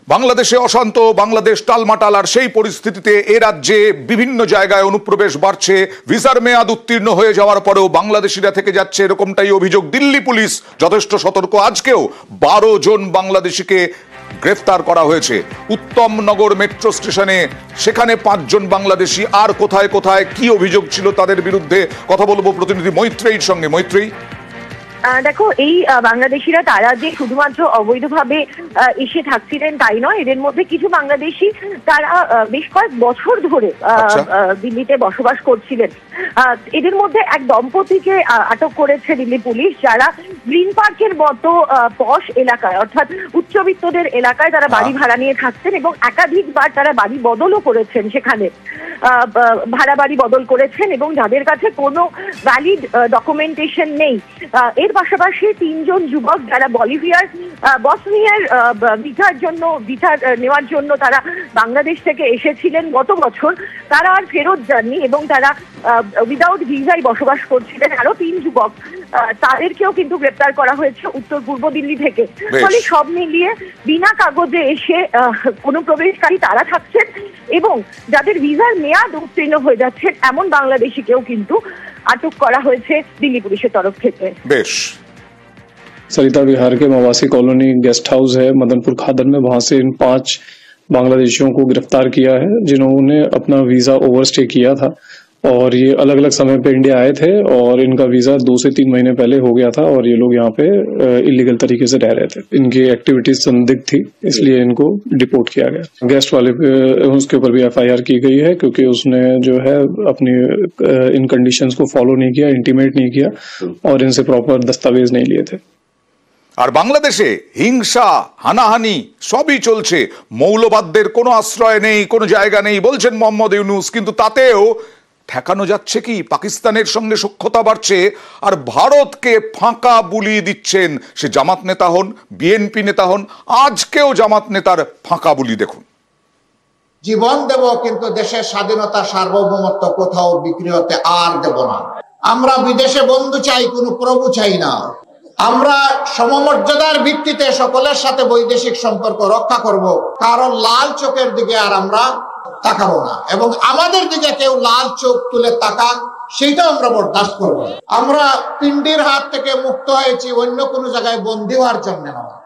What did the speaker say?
বাংলাদেশে অশান্ত, বাংলাদেশ টালমাটাল, আর সেই পরিস্থিতিতে এ রাজ্যে বিভিন্ন জায়গায় অনুপ্রবেশ বাড়ছে। ভিসার মেয়াদ উত্তীর্ণ হয়ে যাওয়ার পরেও বাংলাদেশিরা থেকে যাচ্ছে, এরকমটাই অভিযোগ। দিল্লি পুলিশ যথেষ্ট সতর্ক। আজকেও 12 জন বাংলাদেশিকে গ্রেফতার করা হয়েছে উত্তমনগর মেট্রো স্টেশনে। সেখানে 5 জন বাংলাদেশি। আর কোথায় কোথায় কি অভিযোগ ছিল তাদের বিরুদ্ধে কথা বলবো প্রতিনিধি মৈত্রেয়ীর সঙ্গে। মৈত্রেয়ী, দেখো, এই বাংলাদেশিরা তারা যে শুধুমাত্র অবৈধভাবে এসে থাকছিলেন তাই নয়, এদের মধ্যে কিছু বাংলাদেশি তারা বেশ কয়েক বছর ধরে দিল্লিতে বসবাস করছিলেন। এদের মধ্যে এক দম্পতিকে আটক করেছে দিল্লি পুলিশ, যারা গ্রিন পার্কের মতো পশ এলাকায়, অর্থাৎ উচ্চবিত্তদের এলাকায় তারা বাড়ি ভাড়া নিয়ে থাকছেন এবং একাধিকবার তারা বাড়ি বদলও করেছেন। সেখানে ভাড়া বাড়ি বদল করেছেন এবং যাদের কাছে কোনো ভ্যালিড ডকুমেন্টেশন নেই। এর পাশাপাশি 3 জন যুবক যারা বসনিয়ার ভিসা নেওয়ার জন্য তারা বাংলাদেশ থেকে এসেছিলেন গত বছর, তারা আর ফেরত যাননি এবং তারা উইদাউট ভিসাই বসবাস করছিলেন। আরো 3 যুবক, তাদেরকেও কিন্তু গ্রেপ্তার করা হয়েছে উত্তর পূর্ব দিল্লি থেকে। ফলে সব মিলিয়ে বিনা কাগজে এসে অনুপ্রবেশকারী তারা থাকছেন এবং যাদের ভিসার মেয়াদ উত্তীর্ণ হয়ে যাচ্ছে এমন বাংলাদেশিকেও কিন্তু আটক করা হয়েছে দিল্লি পুলিশের তরফ থেকে। বেশ। सरिता विहार के मवासी कॉलोनी गेस्ट हाउस है मदनपुर खादर में, वहां से इन 5 बांग्लादेशियों को गिरफ्तार किया है जिन्होंने अपना वीजा ओवरस्टे किया था और ये अलग अलग समय पे इंडिया आए थे और इनका वीजा 2 से 3 महीने पहले हो गया था और ये लोग यहाँ पे इलीगल तरीके से रह रहे थे। इनकी एक्टिविटीज संदिग्ध थी, इसलिए इनको डिपोर्ट किया गया। गेस्ट वाले उसके ऊपर भी FIR की गई है क्योंकि उसने जो है अपनी इन कंडीशंस को फॉलो नहीं किया, इंटीमेट नहीं किया और इनसे प्रॉपर दस्तावेज नहीं लिए थे। আর বাংলাদেশে হিংসা, হানাহানি সবই চলছে। মৌলবাদদের কোনো আশ্রয় নেই, কোনো জায়গা নেই বলছেন মোহাম্মদ ইউনূস। কিন্তু তাতেও ঠেকানো যাচ্ছে কি? পাকিস্তানের সঙ্গে সখ্যতা বাড়ছে আর ভারতকে ফাঁকা বুলি দিচ্ছেন। সে জামাত নেতা হন, বিএনপি নেতা হন, আজকেও জামাত নেতার ফাঁকা বুলি দেখুন। জীবন দেব কিন্তু দেশের স্বাধীনতা সার্বভৌমত্ব কোথাও বিক্রি হতে আর দেব না। আমরা বিদেশে বন্ধু চাই, কোনো প্রভু চাই না। আমরা সমমর্যাদার ভিত্তিতে সকলের সাথে বৈদেশিক সম্পর্ক রক্ষা করব, কারণ লাল চোখের দিকে আর আমরা তাকাবো না এবং আমাদের দিকে কেউ লাল চোখ তুলে তাকাক সেটাও আমরা বরদাস্ত করব। আমরা পিণ্ডির হাত থেকে মুক্ত হয়েছি অন্য কোনো জায়গায় বন্দী হওয়ার জন্য নয়।